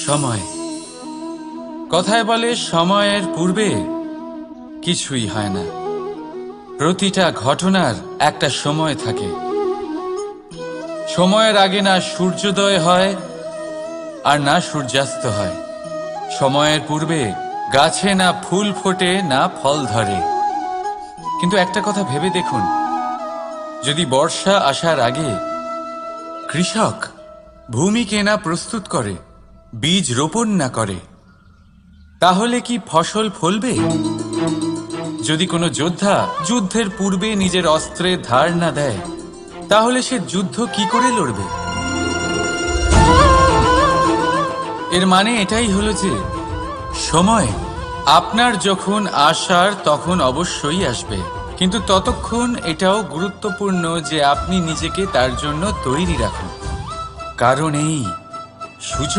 সময় কথায় বলে সময়ের পূর্বে কিছুই হয় না। প্রতিটা ঘটনার একটা সময় থাকে। সময়ের আগে না সূর্যোদয় হয় আর না সূর্যাস্ত হয়। সময়ের পূর্বে গাছে না ফুল ফোটে না ফল ধরে। কিন্তু একটা কথা ভেবে দেখুন, যদি বর্ষা আসার আগে কৃষক ভূমিকে না প্রস্তুত করে, বীজ রোপণ না করে, তাহলে কি ফসল ফলবে? যদি কোনো যোদ্ধা যুদ্ধের পূর্বে নিজের অস্ত্রে ধার না দেয়, তাহলে সে যুদ্ধ কি করে লড়বে? এর মানে এটাই হলো যে সময় আপনার যখন আসার তখন অবশ্যই আসবে, কিন্তু ততক্ষণ এটাও গুরুত্বপূর্ণ যে আপনি নিজেকে তার জন্য তৈরি রাখুন। কারণ এই সুযোগ